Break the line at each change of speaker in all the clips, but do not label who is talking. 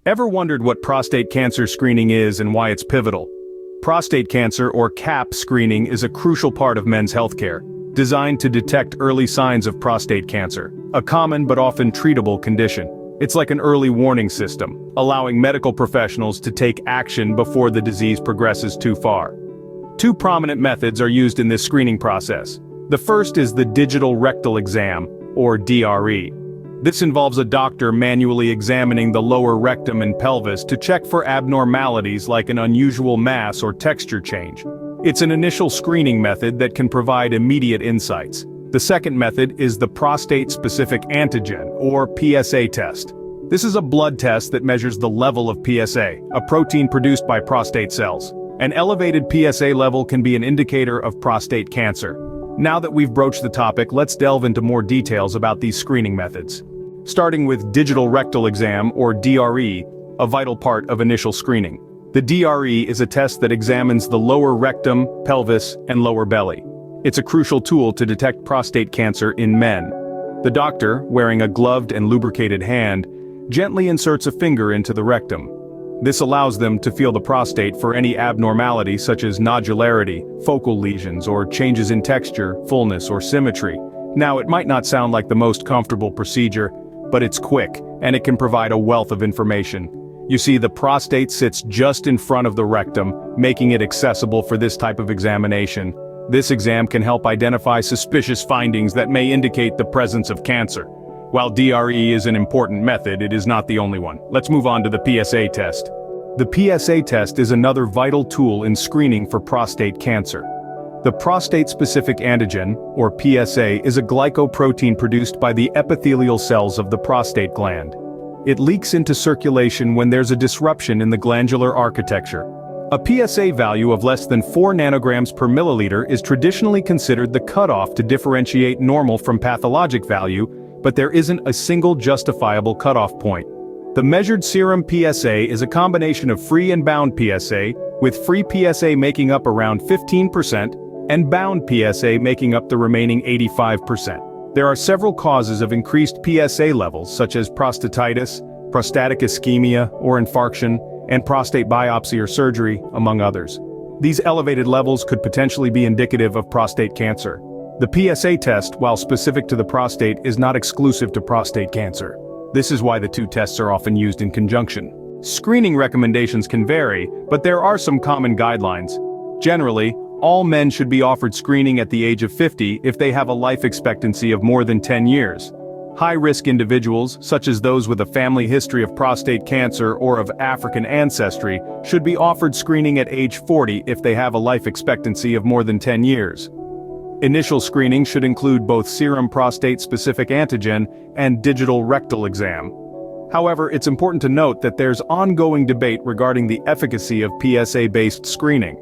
Ever wondered what prostate cancer screening is and why it's pivotal? Prostate cancer, or CAP screening, is a crucial part of men's healthcare, designed to detect early signs of prostate cancer, a common but often treatable condition. It's like an early warning system, allowing medical professionals to take action before the disease progresses too far. Two prominent methods are used in this screening process. The first is the digital rectal exam, or DRE. This involves a doctor manually examining the lower rectum and pelvis to check for abnormalities like an unusual mass or texture change. It's an initial screening method that can provide immediate insights. The second method is the prostate-specific antigen, or PSA test. This is a blood test that measures the level of PSA, a protein produced by prostate cells. An elevated PSA level can be an indicator of prostate cancer. Now that we've broached the topic, let's delve into more details about these screening methods. Starting with digital rectal exam, or DRE, a vital part of initial screening. The DRE is a test that examines the lower rectum, pelvis, and lower belly. It's a crucial tool to detect prostate cancer in men. The doctor, wearing a gloved and lubricated hand, gently inserts a finger into the rectum. This allows them to feel the prostate for any abnormality such as nodularity, focal lesions, or changes in texture, fullness, or symmetry. Now, it might not sound like the most comfortable procedure, but it's quick, and it can provide a wealth of information. You see, the prostate sits just in front of the rectum, making it accessible for this type of examination. This exam can help identify suspicious findings that may indicate the presence of cancer. While DRE is an important method, it is not the only one. Let's move on to the PSA test. The PSA test is another vital tool in screening for prostate cancer. The prostate-specific antigen, or PSA, is a glycoprotein produced by the epithelial cells of the prostate gland. It leaks into circulation when there's a disruption in the glandular architecture. A PSA value of less than 4 nanograms per milliliter is traditionally considered the cutoff to differentiate normal from pathologic value, but there isn't a single justifiable cutoff point. The measured serum PSA is a combination of free and bound PSA, with free PSA making up around 15% and bound PSA making up the remaining 85%. There are several causes of increased PSA levels, such as prostatitis, prostatic ischemia or infarction, and prostate biopsy or surgery, among others. These elevated levels could potentially be indicative of prostate cancer. The PSA test, while specific to the prostate, is not exclusive to prostate cancer. This is why the two tests are often used in conjunction. Screening recommendations can vary, but there are some common guidelines. Generally, all men should be offered screening at the age of 50 if they have a life expectancy of more than 10 years. High-risk individuals, such as those with a family history of prostate cancer or of African ancestry, should be offered screening at age 40 if they have a life expectancy of more than 10 years. Initial screening should include both serum prostate-specific antigen and digital rectal exam. However, it's important to note that there's ongoing debate regarding the efficacy of PSA-based screening.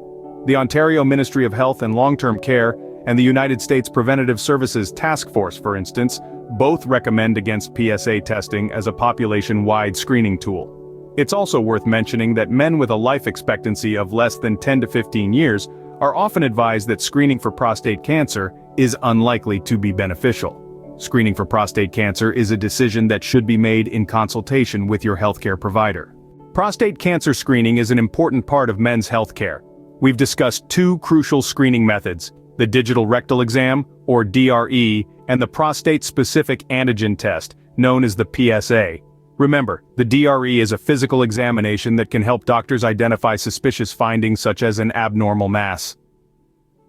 The Ontario Ministry of Health and Long-Term Care and the United States Preventative Services Task Force, for instance, both recommend against PSA testing as a population-wide screening tool. It's also worth mentioning that men with a life expectancy of less than 10 to 15 years are often advised that screening for prostate cancer is unlikely to be beneficial. Screening for prostate cancer is a decision that should be made in consultation with your healthcare provider. Prostate cancer screening is an important part of men's healthcare. We've discussed two crucial screening methods: the digital rectal exam, or DRE, and the prostate-specific antigen test, known as the PSA. Remember, the DRE is a physical examination that can help doctors identify suspicious findings such as an abnormal mass.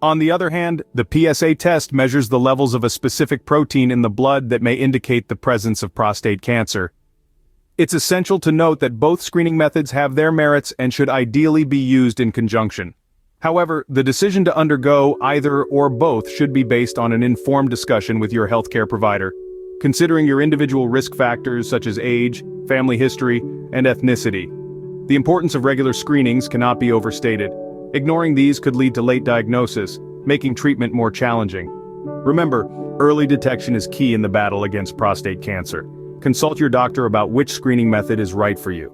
On the other hand, the PSA test measures the levels of a specific protein in the blood that may indicate the presence of prostate cancer. It's essential to note that both screening methods have their merits and should ideally be used in conjunction. However, the decision to undergo either or both should be based on an informed discussion with your healthcare provider, considering your individual risk factors such as age, family history, and ethnicity. The importance of regular screenings cannot be overstated. Ignoring these could lead to late diagnosis, making treatment more challenging. Remember, early detection is key in the battle against prostate cancer. Consult your doctor about which screening method is right for you.